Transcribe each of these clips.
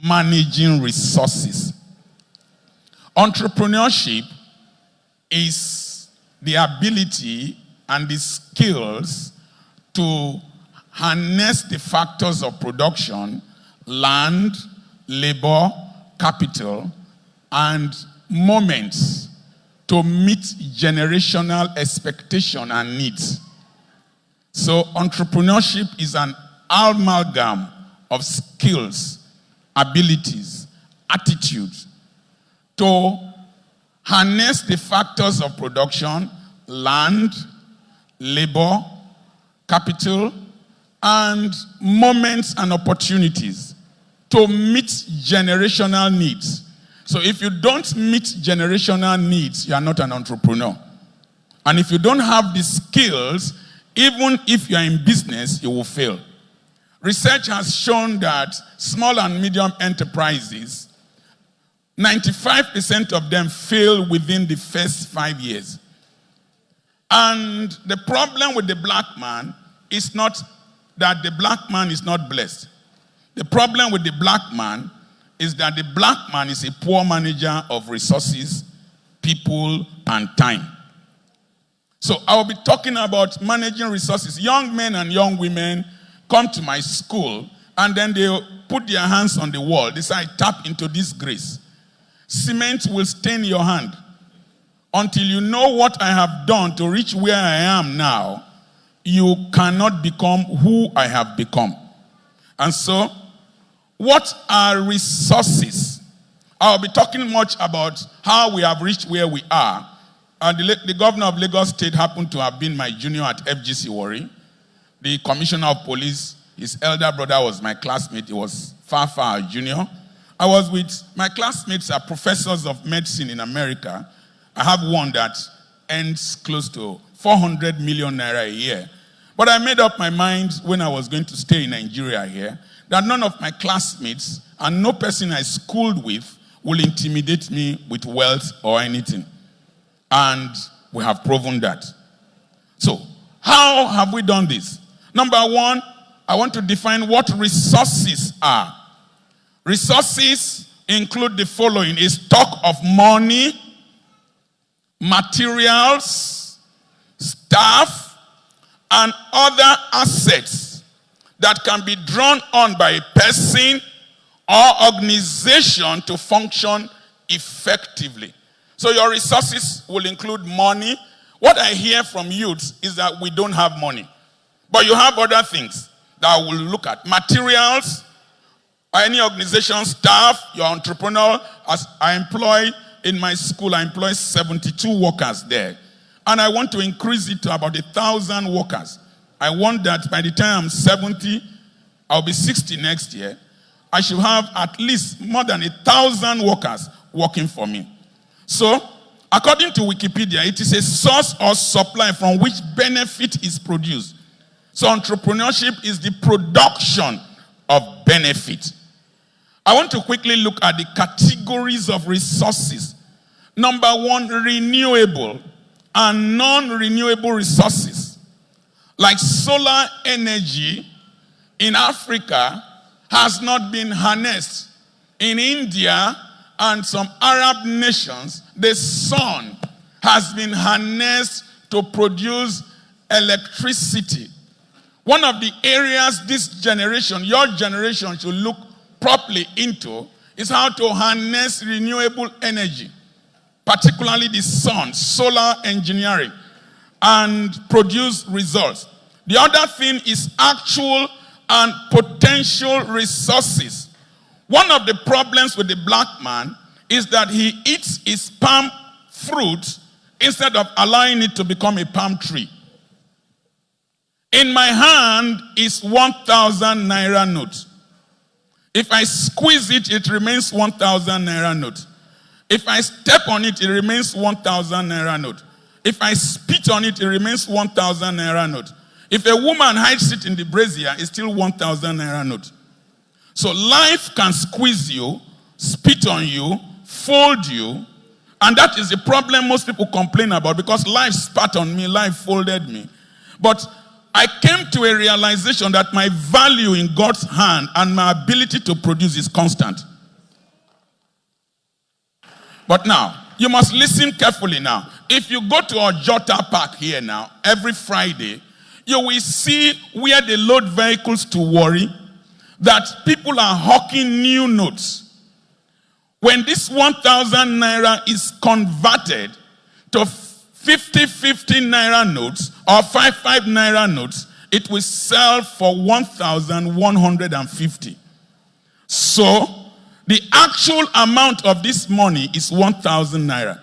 managing resources. Entrepreneurship is the ability and the skills to harness the factors of production, land, labor, capital, and moments to meet generational expectation and needs. So entrepreneurship is an amalgam of skills, abilities, attitudes to harness the factors of production, land, labor, capital, and moments and opportunities to meet generational needs. So if you don't meet generational needs, you are not an entrepreneur. And if you don't have the skills, even if you are in business, you will fail. Research has shown that small and medium enterprises, 95% of them fail within the first 5 years. And the problem with the black man is not that the black man is not blessed. The problem with the black man is that the black man is a poor manager of resources, people, and time. So I will be talking about managing resources. Young men and young women come to my school and then they put their hands on the wall. They say, tap into this grace. Cement will stain your hand. Until you know what I have done to reach where I am now, you cannot become who I have become. And so, what are resources? I'll be talking much about how we have reached where we are. And the governor of Lagos State happened to have been my junior at FGC Warri. The commissioner of police, his elder brother was my classmate. He was far a junior. I was with my classmates are professors of medicine in America. I have one that earns close to 400 million naira a year. But I made up my mind when I was going to stay in Nigeria here that none of my classmates and no person I schooled with will intimidate me with wealth or anything. And we have proven that. So, how have we done this? Number one, I want to define what resources are. Resources include the following: a stock of money, materials, staff, and other assets that can be drawn on by a person or organization to function effectively. So your resources will include money. What I hear from youths is that we don't have money. But you have other things that I will look at. Materials, any organization, staff, your entrepreneur. As I employ in my school, I employ 72 workers there. And I want to increase it to about 1,000 workers. I want that by the time I'm 70, I'll be 60 next year, I should have at least more than 1,000 workers working for me. So, according to Wikipedia, it is a source or supply from which benefit is produced. So entrepreneurship is the production of benefit. I want to quickly look at the categories of resources. Number one, renewable and non-renewable resources. Like solar energy in Africa has not been harnessed. In India and some Arab nations, the sun has been harnessed to produce electricity. One of the areas this generation, your generation, should look properly into is how to harness renewable energy, particularly the sun, solar engineering, and produce results. The other thing is actual and potential resources. One of the problems with the black man is that he eats his palm fruit instead of allowing it to become a palm tree. In my hand is 1,000 naira note. If I squeeze it, it remains 1,000 naira note. If I step on it, it remains 1,000 naira note. If I spit on it, it remains 1,000 naira note. If a woman hides it in the brazier, it's still 1,000 naira note. So life can squeeze you, spit on you, fold you, and that is the problem most people complain about, because life spat on me, life folded me. But I came to a realization that my value in God's hand and my ability to produce is constant. But now, you must listen carefully now. If you go to Ojota Park here now, every Friday, you will see where they load vehicles to Warri, that people are hawking new notes. When this 1,000 naira is converted to 50 naira notes or 5 naira notes, it will sell for 1,150. So, the actual amount of this money is 1,000 naira.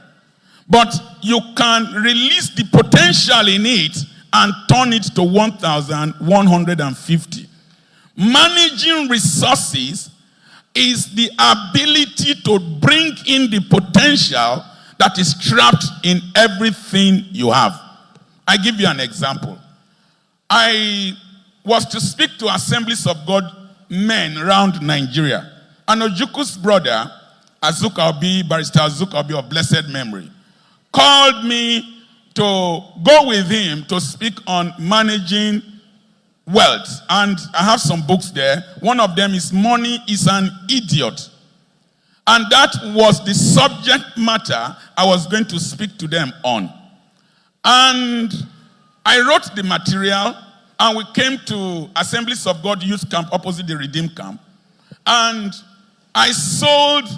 But you can release the potential in it and turn it to 1,150. Managing resources is the ability to bring in the potential that is trapped in everything you have. I give you an example. I was to speak to Assemblies of God men around Nigeria. And Ojuku's brother, Azuka Obi, Barrister Azuka Obi of blessed memory, called me to go with him to speak on managing wealth. And I have some books there. One of them is Money is an Idiot. And that was the subject matter I was going to speak to them on. And I wrote the material, and we came to Assemblies of God Youth Camp opposite the Redeemed Camp. And I sold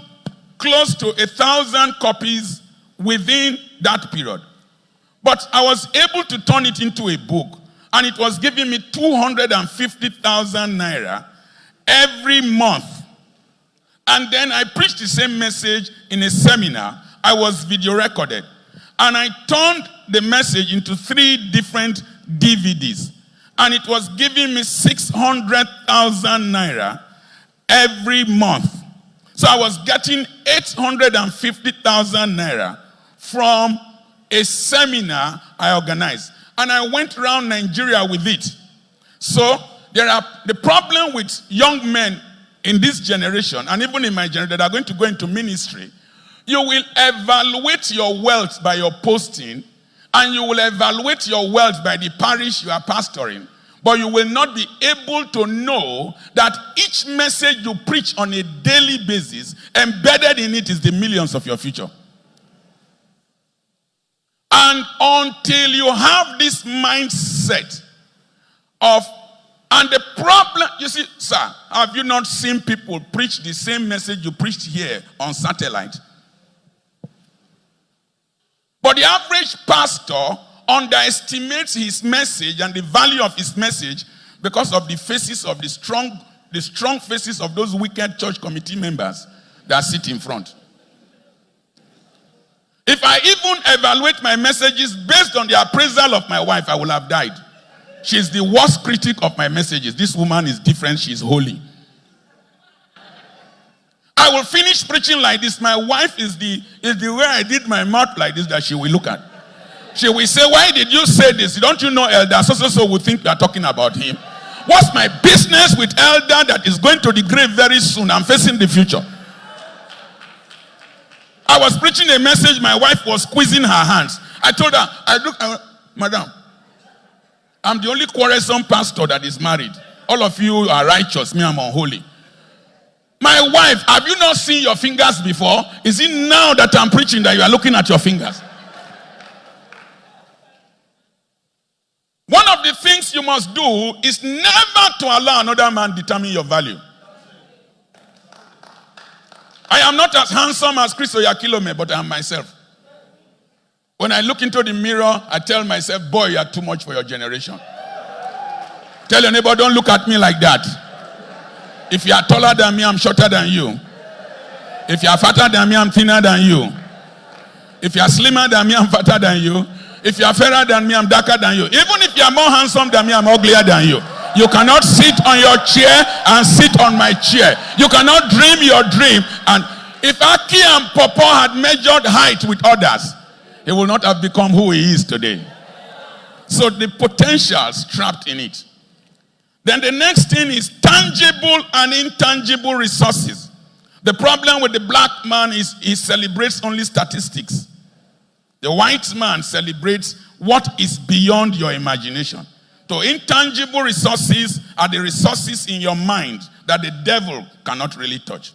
close to 1,000 copies within that period. But I was able to turn it into a book, and it was giving me 250,000 naira every month. And then I preached the same message in a seminar. I was video recorded. And I turned the message into 3 different DVDs. And it was giving me 600,000 naira every month. So I was getting 850,000 naira from a seminar I organized. And I went around Nigeria with it. So the problem with young men in this generation, and even in my generation that are going to go into ministry, you will evaluate your wealth by your posting, and you will evaluate your wealth by the parish you are pastoring. But you will not be able to know that each message you preach on a daily basis, embedded in it is the millions of your future. And until you have this mindset of, and the problem, you see, sir, have you not seen people preach the same message you preached here on satellite? But the average pastor underestimates his message and the value of his message because of the faces of the strong faces of those wicked church committee members that sit in front. If I even evaluate my messages based on the appraisal of my wife, I will have died. She's the worst critic of my messages. This woman is different, she's holy. I will finish preaching like this. My wife is the way I did my mouth like this that she will look at. She will say, why did you say this? Don't you know Elder so will think we are talking about him? What's my business with Elder that is going to the grave very soon? I'm facing the future. I was preaching a message, my wife was squeezing her hands. I told her, Madam, I'm the only quarrelsome pastor that is married. All of you are righteous, me I'm unholy. My wife, have you not seen your fingers before? Is it now that I'm preaching that you are looking at your fingers? One of the things you must do is never to allow another man determine your value. I am not as handsome as Chris Oyakilome, but I am myself. When I look into the mirror, I tell myself, boy, you are too much for your generation. Tell your neighbor, don't look at me like that. If you are taller than me, I'm shorter than you. If you are fatter than me, I'm thinner than you. If you are slimmer than me, I'm fatter than you. If you are fairer than me, I'm darker than you. Even if you are more handsome than me, I'm uglier than you. You cannot sit on your chair and sit on my chair. You cannot dream your dream. And if Aki and Popo had measured height with others, he will not have become who he is today. So the potential is trapped in it. Then the next thing is tangible and intangible resources. The problem with the black man is he celebrates only statistics. The white man celebrates what is beyond your imagination. To So intangible resources are the resources in your mind that the devil cannot really touch.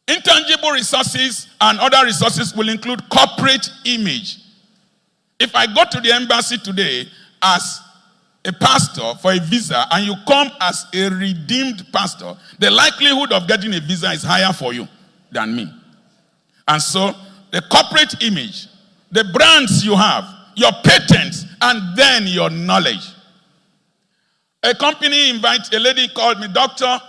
Intangible resources and other resources will include corporate image. If I go to the embassy today as a pastor for a visa and you come as a redeemed pastor, the likelihood of getting a visa is higher for you than me. And so the corporate image, the brands you have, your patents, and then your knowledge. A company invites a lady called me, "Doctor,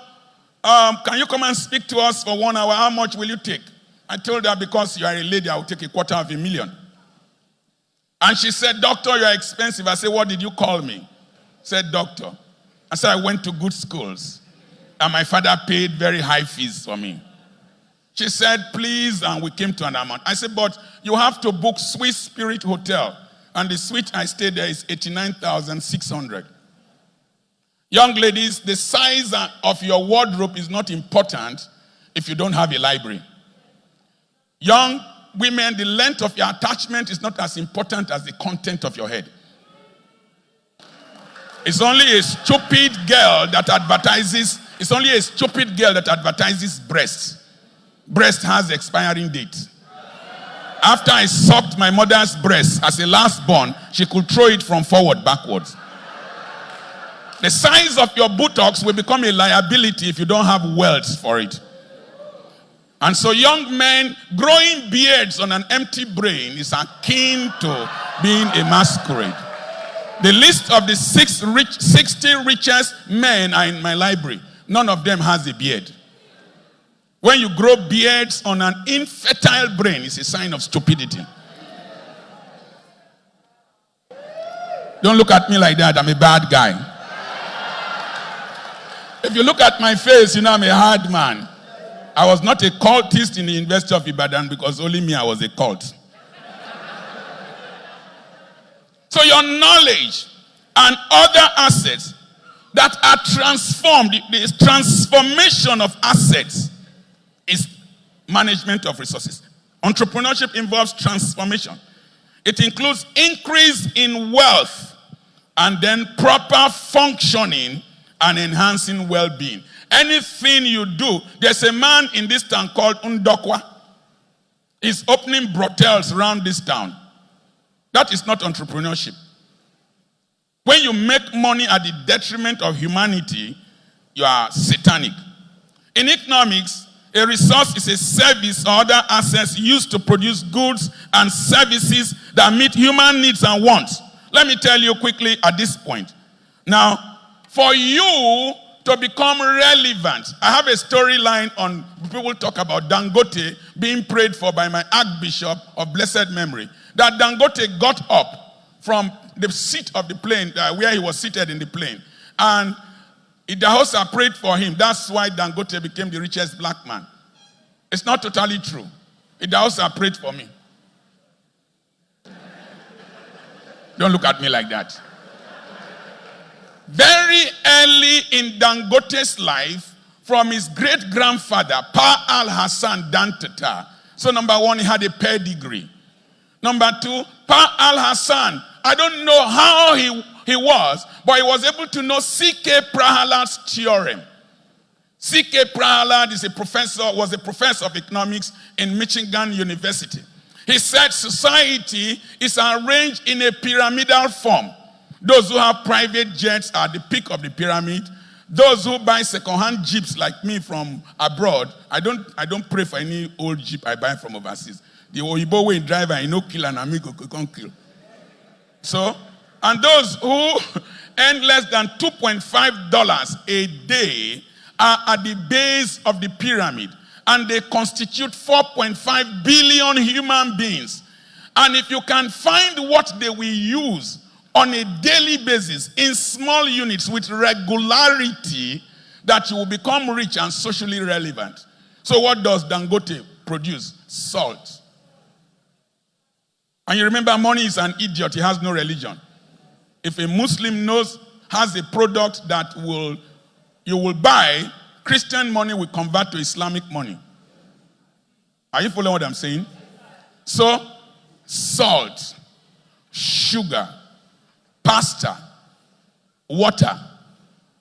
can you come and speak to us for 1 hour? How much will you take?" I told her, "Because you are a lady, I will take $250,000. And she said, "Doctor, you are expensive." I said, "What did you call me?" Said, "Doctor." I said, "I went to good schools, and my father paid very high fees for me." She said, "Please," and we came to an amount. I said, "But you have to book Swiss Spirit Hotel, and the suite I stayed there is $89,600. Young ladies, the size of your wardrobe is not important if you don't have a library. Young women, the length of your attachment is not as important as the content of your head. It's only a stupid girl that advertises breasts. Breast has expiring date. After I sucked my mother's breast as a last born, she could throw it from forward backwards. The size of your buttocks will become a liability if you don't have wealth for it. And so young men, growing beards on an empty brain is akin to being a masquerade. The list of the 60 richest men are in my library. None of them has a beard. When you grow beards on an infertile brain, it's a sign of stupidity. Don't look at me like that. I'm a bad guy. If you look at my face, you know I'm a hard man. I was not a cultist in the University of Ibadan because only me, I was a cult. So your knowledge and other assets that are transformed, the transformation of assets is management of resources. Entrepreneurship involves transformation. It includes increase in wealth and then proper functioning and enhancing well-being. Anything you do, there's a man in this town called Ndokwa. He's opening brothels around this town. That is not entrepreneurship. When you make money at the detriment of humanity, you are satanic. In economics, a resource is a service or other assets used to produce goods and services that meet human needs and wants. Let me tell you quickly at this point. Now, for you to become relevant, I have a storyline on people talk about Dangote being prayed for by my Archbishop of blessed memory. That Dangote got up from the seat of the plane, where he was seated in the plane, and the host prayed for him. That's why Dangote became the richest black man. It's not totally true. The host prayed for me. Don't look at me like that. Very early in Dangote's life, from his great-grandfather, Pa Al-Hassan Dantata. So number one, he had a pedigree. Number two, Pa Al-Hassan, I don't know how he was, but he was able to know C.K. Prahalad's theorem. C.K. Prahalad was a professor of economics in Michigan University. He said society is arranged in a pyramidal form. Those who have private jets are the peak of the pyramid. Those who buy second-hand jeeps like me from abroad, I don't pray for any old jeep I buy from overseas. The Oyibo way driver, I know kill and amigo can't kill. So, and those who earn less than $2.5 a day are at the base of the pyramid, and they constitute 4.5 billion human beings. And if you can find what they will use on a daily basis in small units with regularity, that you will become rich and socially relevant. So what does Dangote produce? Salt. And you remember, money is an idiot. He has no religion. If a Muslim has a product that you will buy, Christian money will convert to Islamic money. Are you following what I'm saying? So, salt, sugar, pasta, water,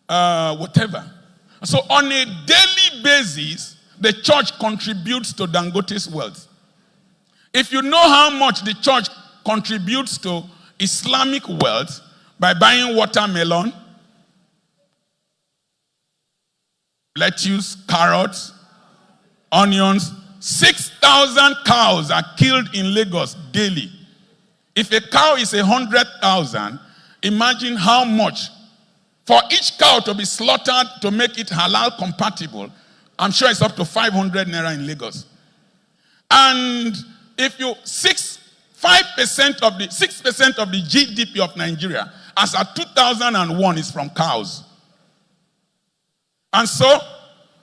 whatever. So on a daily basis, the church contributes to Dangote's wealth. If you know how much the church contributes to Islamic wealth by buying watermelon, lettuce, carrots, onions, 6,000 cows are killed in Lagos daily. If a cow is 100,000, imagine how much. For each cow to be slaughtered to make it halal compatible, I'm sure it's up to 500 naira in Lagos. And if you 6% of the GDP of Nigeria as at 2001 is from cows. And so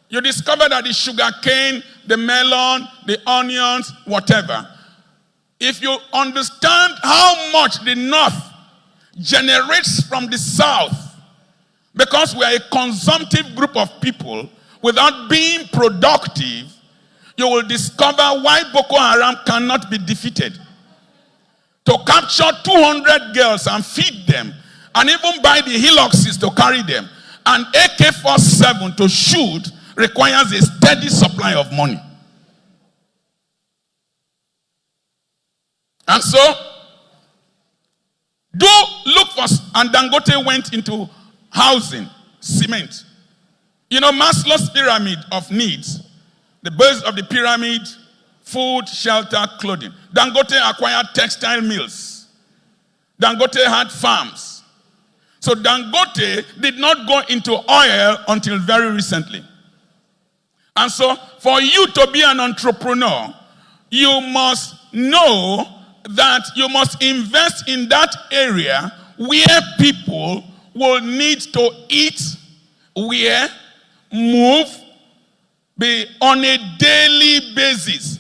you discover that the sugar cane, the melon, the onions, whatever. If you understand how much the North generates from the South, because we are a consumptive group of people, without being productive, you will discover why Boko Haram cannot be defeated. To capture 200 girls and feed them, and even buy the Hiluxes to carry them, and AK-47 to shoot requires a steady supply of money. And so, do look for, and Dangote went into housing, cement. You know, Maslow's pyramid of needs, the base of the pyramid, food, shelter, clothing. Dangote acquired textile mills. Dangote had farms. So Dangote did not go into oil until very recently. And so, for you to be an entrepreneur, you must know that you must invest in that area where people will need to eat, wear, move, be on a daily basis.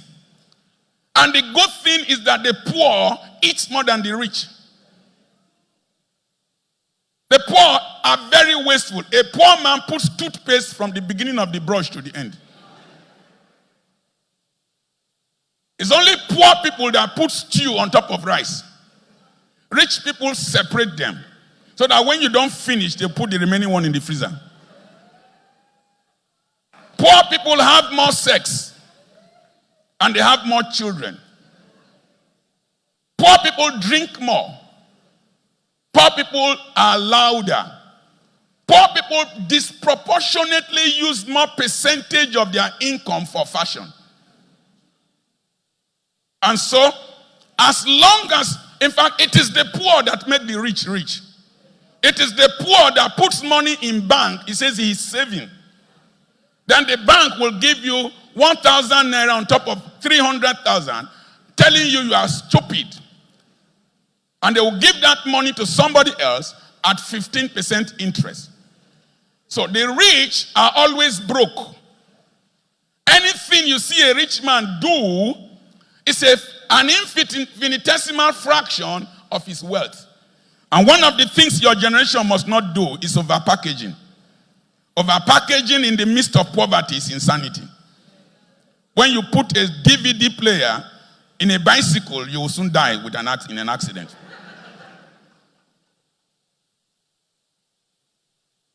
And the good thing is that the poor eat more than the rich. The poor are very wasteful. A poor man puts toothpaste from the beginning of the brush to the end. It's only poor people that put stew on top of rice. Rich people separate them, so that when you don't finish, they put the remaining one in the freezer. Poor people have more sex, and they have more children. Poor people drink more. Poor people are louder. Poor people disproportionately use more percentage of their income for fashion. And so, as long as, in fact, it is the poor that make the rich rich. It is the poor that puts money in bank. He says he is saving. Then the bank will give you 1,000 naira on top of 300,000, telling you are stupid. And they will give that money to somebody else at 15% interest. So the rich are always broke. Anything you see a rich man do is an infinitesimal fraction of his wealth. And one of the things your generation must not do is overpackaging. Overpackaging in the midst of poverty is insanity. When you put a DVD player in a bicycle, you will soon die in an accident.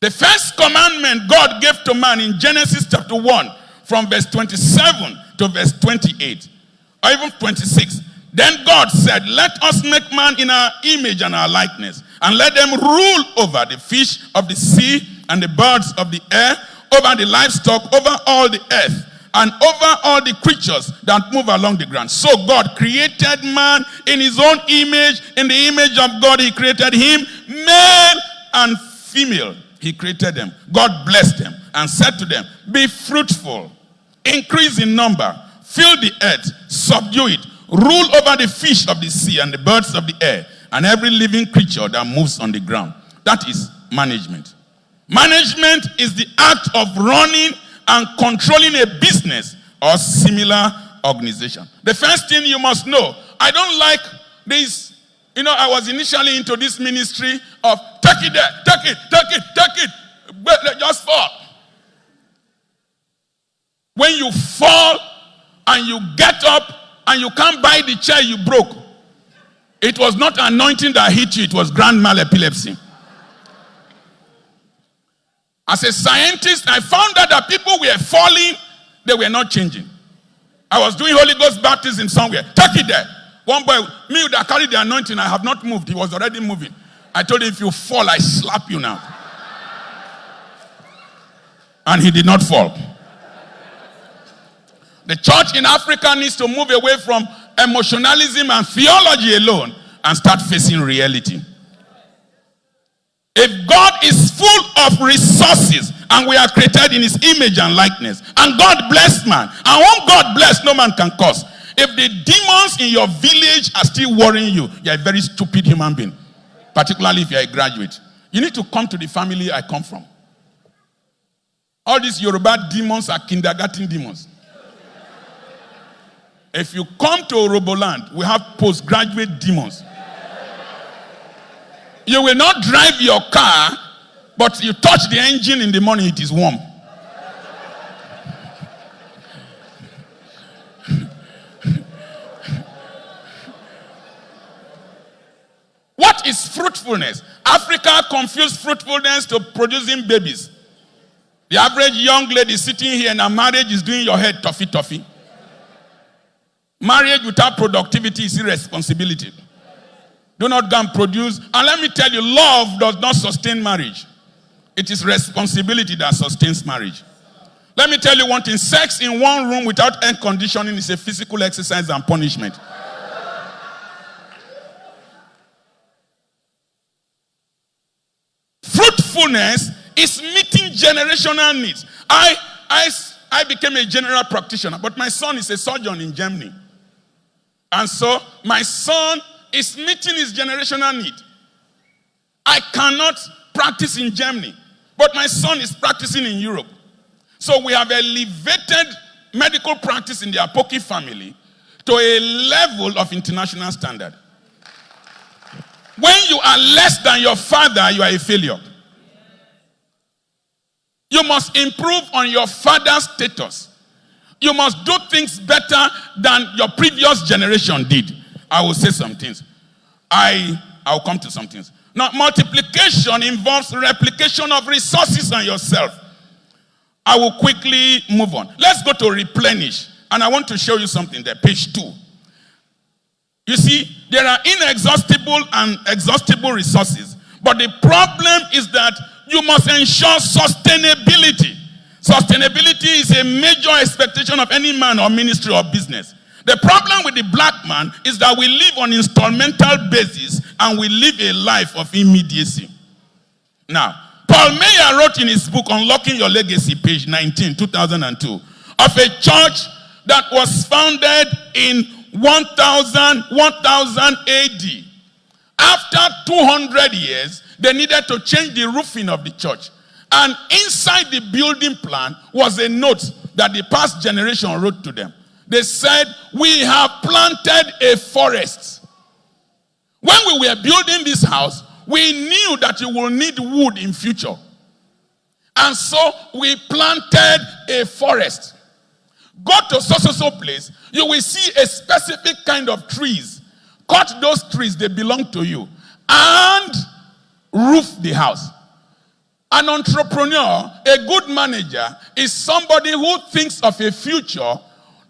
The first commandment God gave to man in Genesis chapter 1, from verse 27 to verse 28, or even 26. Then God said, let us make man in our image and our likeness, and let them rule over the fish of the sea and the birds of the air, over the livestock, over all the earth, and over all the creatures that move along the ground. So God created man in his own image. In the image of God, he created him, male and female. He created them. God blessed them and said to them, be fruitful, increase in number, fill the earth, subdue it, rule over the fish of the sea and the birds of the air, and every living creature that moves on the ground. That is management. Management is the act of running and controlling a business or similar organization. The first thing you must know, I don't like this. You know, I was initially into this ministry of take it there, take it, but just fall. When you fall and you get up and you can't buy the chair you broke, it was not anointing that hit you, it was grand mal epilepsy. As a scientist, I found out that people were falling, they were not changing. I was doing Holy Ghost baptism somewhere. Take it there. One boy, me that carried the anointing, I have not moved. He was already moving. I told him, if you fall, I slap you now. And he did not fall. The church in Africa needs to move away from emotionalism and theology alone and start facing reality. If God is full of resources and we are created in his image and likeness, and God bless man, and when God bless, no man can curse. If the demons in your village are still worrying you, you're a very stupid human being, particularly if you're a graduate. You need to come to the family I come from. All these Yoruba demons are kindergarten demons. If you come to Oroboland, we have postgraduate demons. You will not drive your car, but you touch the engine in the morning, it is warm. What is fruitfulness? Africa confused fruitfulness to producing babies. The average young lady sitting here in a marriage is doing your head toffee. Marriage without productivity is irresponsibility. Do not go and produce. And let me tell you, love does not sustain marriage. It is responsibility that sustains marriage. Let me tell you one thing. Sex in one room without air conditioning is a physical exercise and punishment. Fruitfulness is meeting generational needs. I became a general practitioner, but my son is a surgeon in Germany. And so my son is meeting his generational need. I cannot practice in Germany, but my son is practicing in Europe. So we have elevated medical practice in the Apoki family to a level of international standard. When you are less than your father, you are a failure. You must improve on your father's status. You must do things better than your previous generation did. I will say some things. I'll come to some things. Now, multiplication involves replication of resources on yourself. I will quickly move on. Let's go to replenish. And I want to show you something there, page 2. You see, there are inexhaustible and exhaustible resources. But the problem is that you must ensure sustainability. Sustainability is a major expectation of any man or ministry or business. The problem with the black man is that we live on instrumental basis and we live a life of immediacy. Now, Paul Meyer wrote in his book, Unlocking Your Legacy, page 19, 2002, of a church that was founded in 1000 AD. After 200 years, they needed to change the roofing of the church. And inside the building plan was a note that the past generation wrote to them. They said, we have planted a forest. When we were building this house, we knew that you will need wood in future. And so we planted a forest. Go to so place, you will see a specific kind of trees. Cut those trees, they belong to you. And roof the house. An entrepreneur, a good manager, is somebody who thinks of a future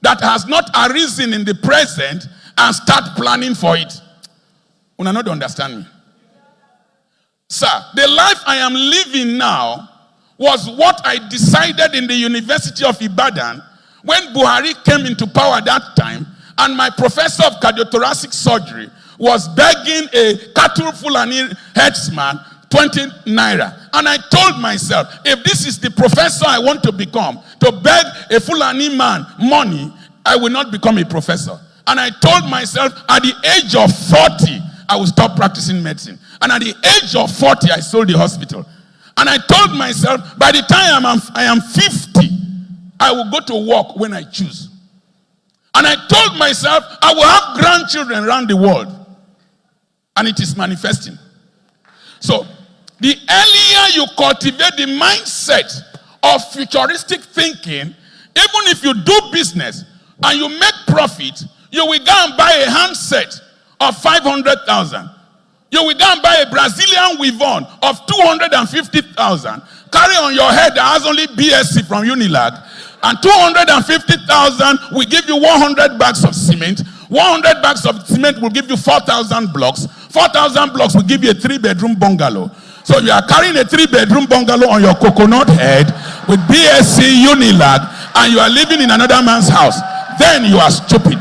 that has not arisen in the present and start planning for it. You not understand me? Sir, the life I am living now was what I decided in the University of Ibadan when Buhari came into power that time, and my professor of cardiothoracic surgery was begging a cattle Fulani headsman 20 naira. And I told myself, if this is the professor I want to become, to beg a Fulani man money, I will not become a professor. And I told myself, at the age of 40, I will stop practicing medicine. And at the age of 40, I sold the hospital. And I told myself, by the time I am 50, I will go to work when I choose. And I told myself, I will have grandchildren around the world. And it is manifesting. So, the earlier you cultivate the mindset of futuristic thinking, even if you do business and you make profit, you will go and buy a handset of 500,000. You will go and buy a Brazilian weave-on of 250,000. carry on your head that has only BSc from Unilag, and 250,000 will give you 100 bags of cement. 100 bags of cement will give you 4,000 blocks. 4,000 blocks will give you a 3-bedroom bungalow. So you are carrying a 3-bedroom bungalow on your coconut head with BSc Unilag, and you are living in another man's house. Then you are stupid.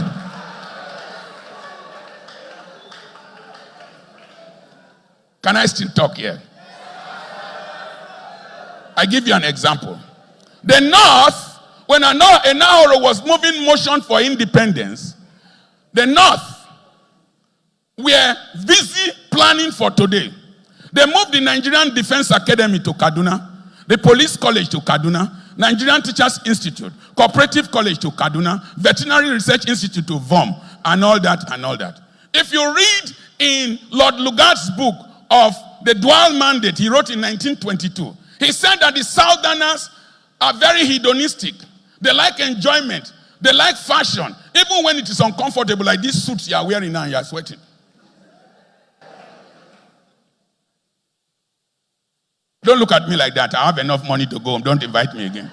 Can I still talk here? I give you an example. The North, when Enahoro was moving motion for independence, the North were busy planning for today. They moved the Nigerian Defense Academy to Kaduna, the Police College to Kaduna, Nigerian Teachers Institute, Cooperative College to Kaduna, Veterinary Research Institute to VOM, and all that and all that. If you read in Lord Lugard's book of the dual mandate he wrote in 1922, he said that the Southerners are very hedonistic. They like enjoyment. They like fashion. Even when it is uncomfortable, like these suits you are wearing now and you are sweating. Don't look at me like that. I have enough money to go home. Don't invite me again.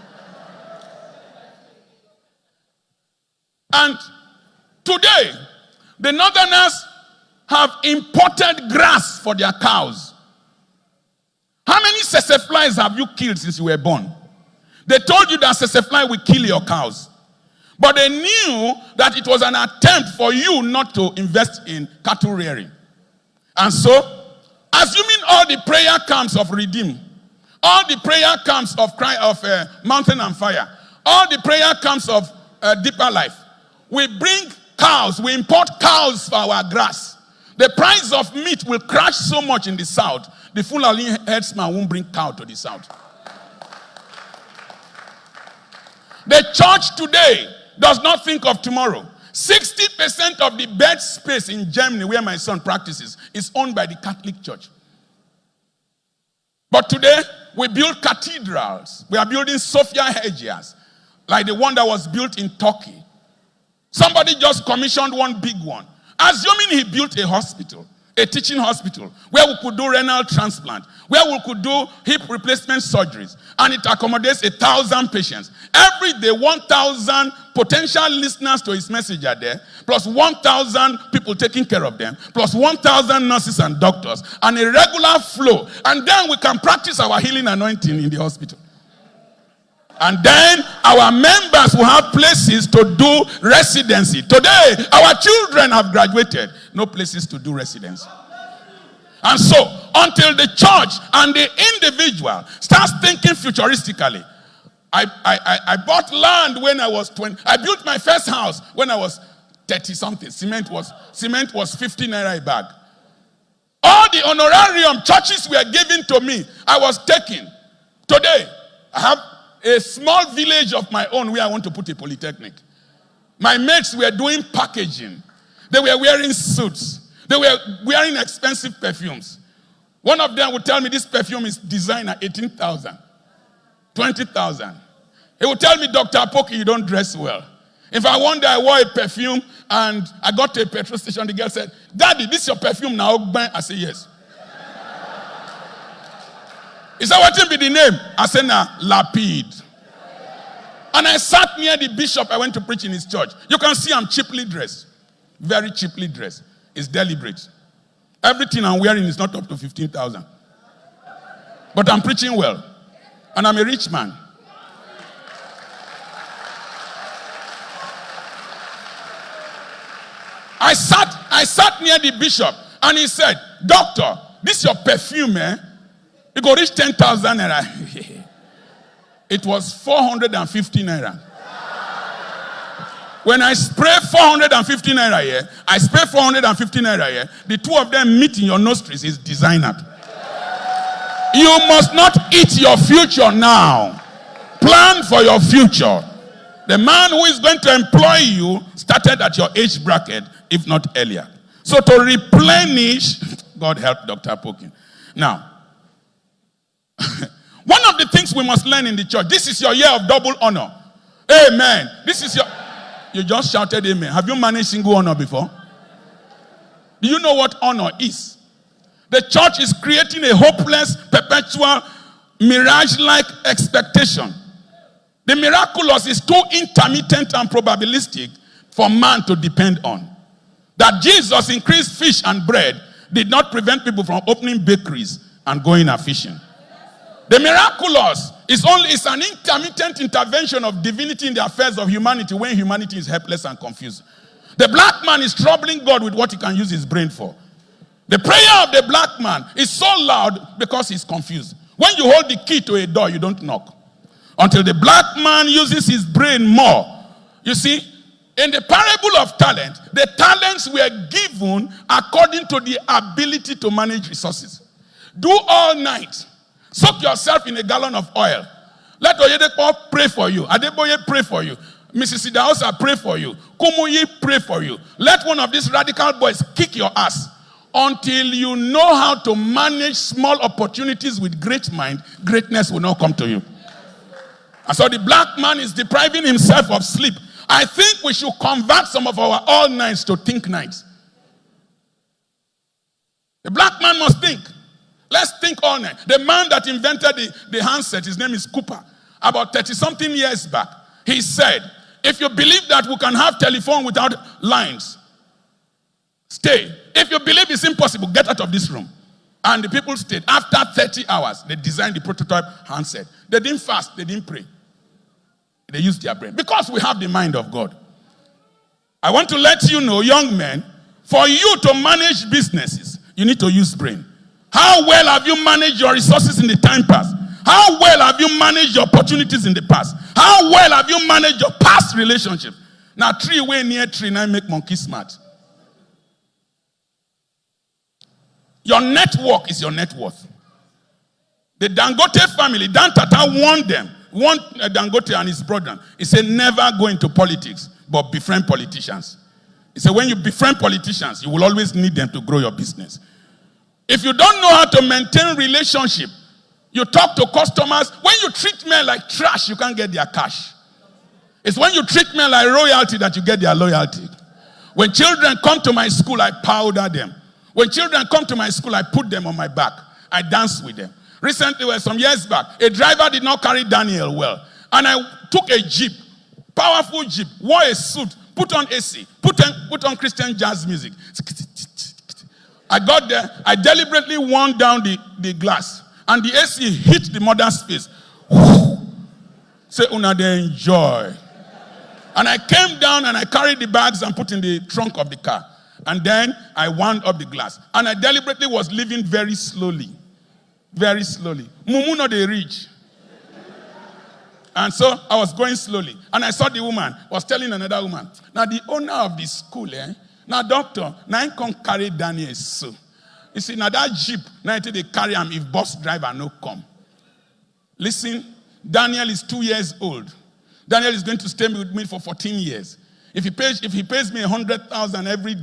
And today, the Northerners have imported grass for their cows. How many seseflies have you killed since you were born? They told you that sesefly will kill your cows. But they knew that it was an attempt for you not to invest in cattle rearing. And so, assuming all the prayer camps of Redeem, all the prayer camps of Mountain and Fire, all the prayer camps of Deeper Life, we bring cows, we import cows for our grass. The price of meat will crash so much in the south, the Fulani herdsman won't bring cow to the south. The church today does not think of tomorrow. 60% of the bed space in Germany, where my son practices, is owned by the Catholic Church. But today, we build cathedrals. We are building Sophia Hagias, like the one that was built in Turkey. Somebody just commissioned one big one. Assuming he built a hospital, a teaching hospital, where we could do renal transplant, where we could do hip replacement surgeries, and it accommodates 1,000 patients. Every day, 1,000 potential listeners to his message are there, plus 1,000 people taking care of them, plus 1,000 nurses and doctors, and a regular flow. And then we can practice our healing anointing in the hospital. And then our members will have places to do residency. Today, our children have graduated. No places to do residency. And so, until the church and the individual starts thinking futuristically. I bought land when I was 20. I built my first house when I was 30-something. Cement was 50 naira a bag. All the honorarium churches were giving to me, I was taking. Today, I have a small village of my own where I want to put a polytechnic. My mates were doing packaging. They were wearing suits. They were wearing expensive perfumes. One of them would tell me this perfume is designer 18,000, 20,000. He would tell me, Dr. Apoki, you don't dress well. If I one day I wore a perfume and I got to a petrol station, the girl said, Daddy, this is your perfume now. I said, yes. He said, what will be the name? I said, nah, Lapid. And I sat near the bishop. I went to preach in his church. You can see I'm cheaply dressed. Very cheaply dressed. It's deliberate. Everything I'm wearing is not up to 15,000. But I'm preaching well. And I'm a rich man. I sat near the bishop and he said, Doctor, this is your perfume, eh? It could reach 10,000 naira. It was 450 naira. When I spray 450 naira here, I spray 450 naira here, the two of them meet in your nostrils is designer. You must not eat your future now. Plan for your future. The man who is going to employ you started at your age bracket, if not earlier. So to replenish, God help Dr. Pokin. Now, one of the things we must learn in the church, this is your year of double honor. Amen. This is your... You just shouted amen. Have you managed single honor before? Do you know what honor is? The church is creating a hopeless, perpetual mirage-like expectation. The miraculous is too intermittent and probabilistic for man to depend on. That Jesus increased fish and bread did not prevent people from opening bakeries and going a fishing. The miraculous is an intermittent intervention of divinity in the affairs of humanity when humanity is helpless and confused. The black man is troubling God with what he can use his brain for. The prayer of the black man is so loud because he's confused. When you hold the key to a door, you don't knock. Until the black man uses his brain more. You see, in the parable of talent, the talents were given according to the ability to manage resources. Do all night. Soak yourself in a gallon of oil. Let Oyedepo pray for you. Adeboye pray for you. Mrs. Idahosa pray for you. Kumuyi pray for you. Let one of these radical boys kick your ass. Until you know how to manage small opportunities with great mind, greatness will not come to you. And so the black man is depriving himself of sleep. I think we should convert some of our all nights to think nights. The black man must think. Let's think all night. The man that invented the handset, his name is Cooper, about 30-something years back, he said, if you believe that we can have telephone without lines, stay. If you believe it's impossible, get out of this room. And the people stayed. After 30 hours, they designed the prototype handset. They didn't fast, they didn't pray. They used their brain. Because we have the mind of God. I want to let you know, young men, for you to manage businesses, you need to use brain. How well have you managed your resources in the time past? How well have you managed your opportunities in the past? How well have you managed your past relationship? Now, tree way near tree, now make monkey smart. Your network is your net worth. The Dangote family, Dan Tata warned Dangote and his brother. He said, never go into politics, but befriend politicians. He said, when you befriend politicians, you will always need them to grow your business. If you don't know how to maintain relationship, you talk to customers. When you treat men like trash, you can't get their cash. It's when you treat men like royalty that you get their loyalty. When children come to my school, I powder them. When children come to my school, I put them on my back. I dance with them. Recently, some years back, a driver did not carry Daniel well. And I took a jeep, powerful jeep, wore a suit, put on AC, put on Christian jazz music. I got there, I deliberately wound down the glass. And the AC hit the mother's face. Say, una they enjoy. And I came down and I carried the bags and put in the trunk of the car. And then I wound up the glass. And I deliberately was living very slowly. Very slowly. Mumu no dey reach. And so I was going slowly. And I saw the woman was telling another woman, now the owner of the school, now doctor, now I can't carry Daniel so. You see, now that jeep, now they carry him if bus driver no come. Listen, Daniel is 2 years old. Daniel is going to stay with me for 14 years. If he pays me 100,000 every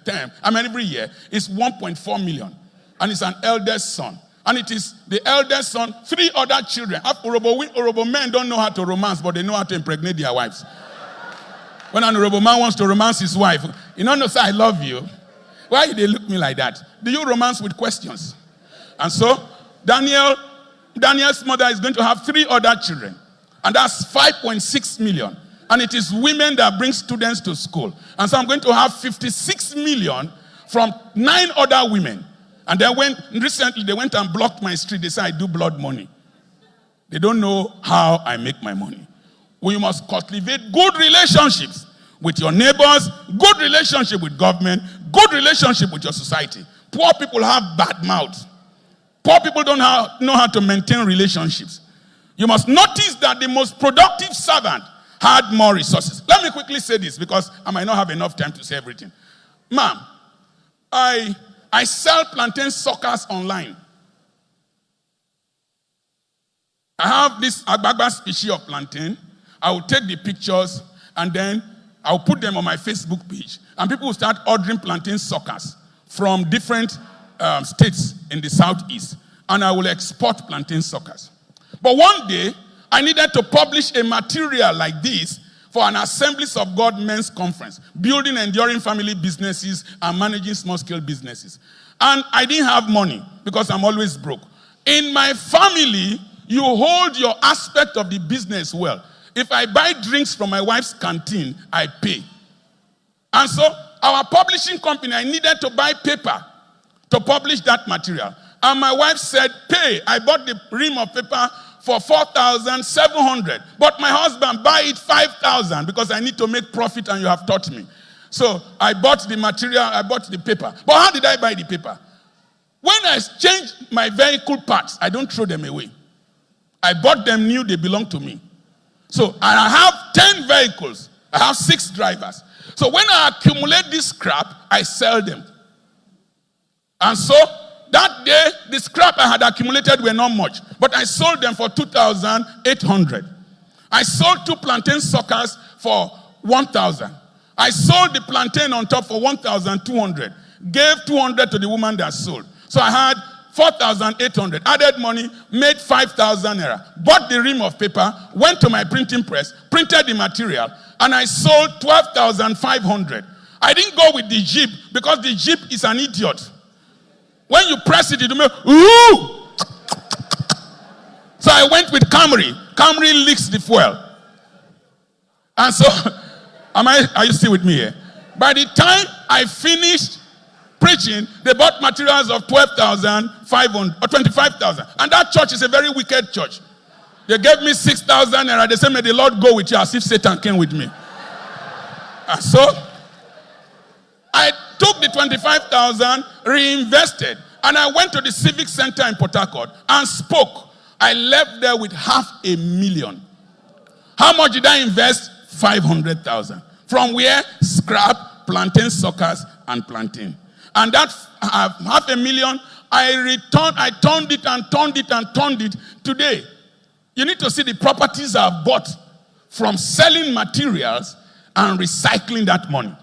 term, every year, it's 1.4 million. And it's an eldest son. And it is the eldest son, 3 other children. Orobo men don't know how to romance, but they know how to impregnate their wives. When an Orobo man wants to romance his wife, you don't know, say, I love you. Why do they look me like that? Do you romance with questions? And so, Daniel's mother is going to have 3 other children. And that's 5.6 million. And it is women that bring students to school. And so I'm going to have 56 million from 9 other women. And then recently they went and blocked my street. They said I do blood money. They don't know how I make my money. We must cultivate good relationships with your neighbors, good relationship with government, good relationship with your society. Poor people have bad mouths. Poor people don't know how to maintain relationships. You must notice that the most productive servant had more resources. Let me quickly say this because I might not have enough time to say everything. Ma'am, I sell plantain suckers online. I have this Agbagba species of plantain. I will take the pictures and then I'll put them on my Facebook page. And people will start ordering plantain suckers from different states in the southeast. And I will export plantain suckers. But one day, I needed to publish a material like this for an Assemblies of God men's conference, building enduring family businesses and managing small-scale businesses. And I didn't have money because I'm always broke. In my family, You hold your aspect of the business well. If I buy drinks from my wife's canteen, I pay. And so, our publishing company, I needed to buy paper to publish that material. And my wife said, pay. I bought the ream of paper for 4,700. But my husband, buy it 5,000 because I need to make profit and you have taught me. So I bought the material, I bought the paper. But how did I buy the paper? When I change my vehicle parts, I don't throw them away. I bought them new, they belong to me. So I have 10 vehicles. I have 6 drivers. So when I accumulate this scrap, I sell them. And so that day, the scrap I had accumulated were not much. But I sold them for 2,800. I sold 2 plantain suckers for 1,000. I sold the plantain on top for 1,200. Gave 200 to the woman that sold. So I had 4,800. Added money, made 5,000 naira. Bought the ream of paper, went to my printing press, printed the material, and I sold 12,500. I didn't go with the Jeep because the Jeep is an idiot. When you press it, it will make, ooh! So I went with Camry. Camry leaks the fuel. And so, are you still with me here? By the time I finished preaching, they bought materials of 12,500 or 25,000. And that church is a very wicked church. They gave me 6,000 and they said, may the Lord go with you, as if Satan came with me. And so, I took the 25,000, reinvested, and I went to the Civic Center in Port Harcourt and spoke. I left there with 500,000. How much did I invest? 500,000. From where? Scrap, plantain suckers, and plantain. And that 500,000, I turned it and turned it and turned it. Today, you need to see the properties I've bought from selling materials and recycling that money.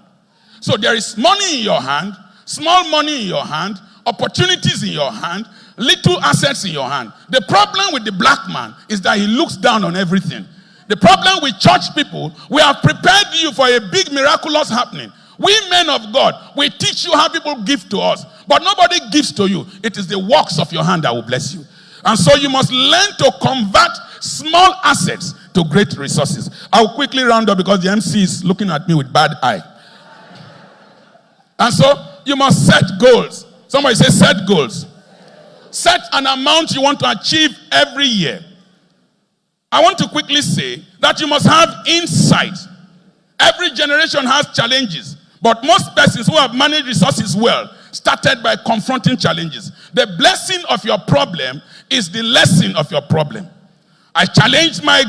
So there is money in your hand, small money in your hand, opportunities in your hand, little assets in your hand. The problem with the black man is that he looks down on everything. The problem with church people, we have prepared you for a big miraculous happening. We men of God, we teach you how people give to us, but nobody gives to you. It is the works of your hand that will bless you. And so you must learn to convert small assets to great resources. I will quickly round up because the MC is looking at me with bad eye. And so you must set goals. Somebody say set goals. Set an amount you want to achieve every year. I want to quickly say that you must have insight. Every generation has challenges, but most persons who have managed resources well started by confronting challenges. The blessing of your problem is the lesson of your problem. I challenged my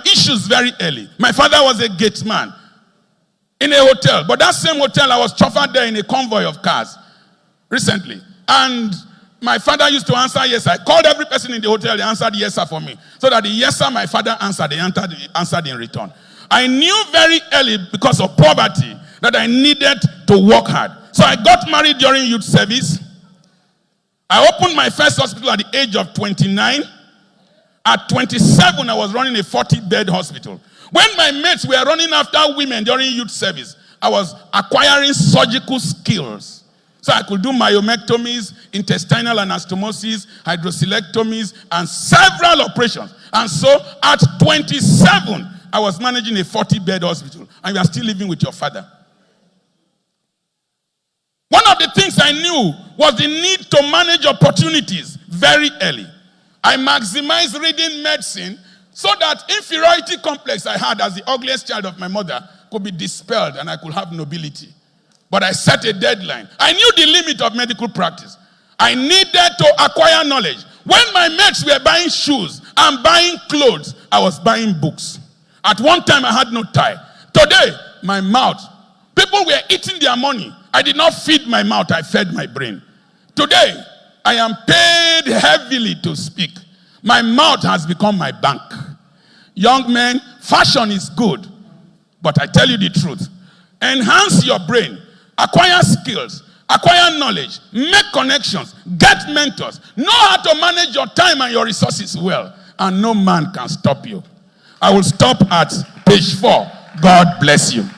issues very early. My father was a gate man in a hotel, but that same hotel I was chauffeured there in a convoy of cars recently. And my father used to answer yes. I called every person in the hotel, they answered yes sir for me. So that the yes sir my father answered, they answered in return. I knew very early because of poverty that I needed to work hard. So I got married during youth service. I opened my first hospital at the age of 29. At 27, I was running a 40-bed hospital. When my mates were running after women during youth service, I was acquiring surgical skills. So I could do myomectomies, intestinal anastomosis, hydrocelectomies, and several operations. And so at 27, I was managing a 40-bed hospital. And you are still living with your father. One of the things I knew was the need to manage opportunities very early. I maximized reading medicine so that inferiority complex I had as the ugliest child of my mother could be dispelled and I could have nobility. But I set a deadline. I knew the limit of medical practice. I needed to acquire knowledge. When my mates were buying shoes and buying clothes, I was buying books. At one time, I had no tie. Today, my mouth. People were eating their money. I did not feed my mouth. I fed my brain. Today, I am paid heavily to speak. My mouth has become my bank. Young men, fashion is good. But I tell you the truth. Enhance your brain. Acquire skills. Acquire knowledge. Make connections. Get mentors. Know how to manage your time and your resources well. And no man can stop you. I will stop at page 4. God bless you. Thank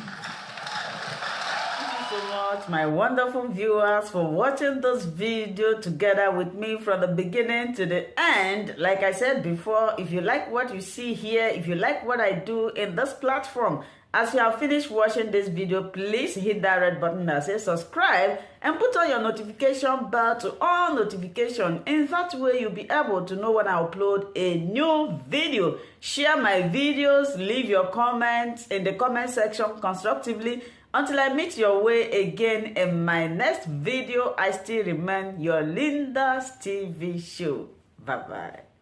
you so much. much, my wonderful viewers, for watching this video together with me from the beginning to the end. Like I said before, if you like what you see here, if you like what I do in this platform, as you have finished watching this video, please hit that red button that says subscribe and put on your notification bell to all notification. In that way, you'll be able to know when I upload a new video. Share my videos, leave your comments in the comment section constructively. Until I meet your way again in my next video, I still remain your Linda's TV show. Bye-bye.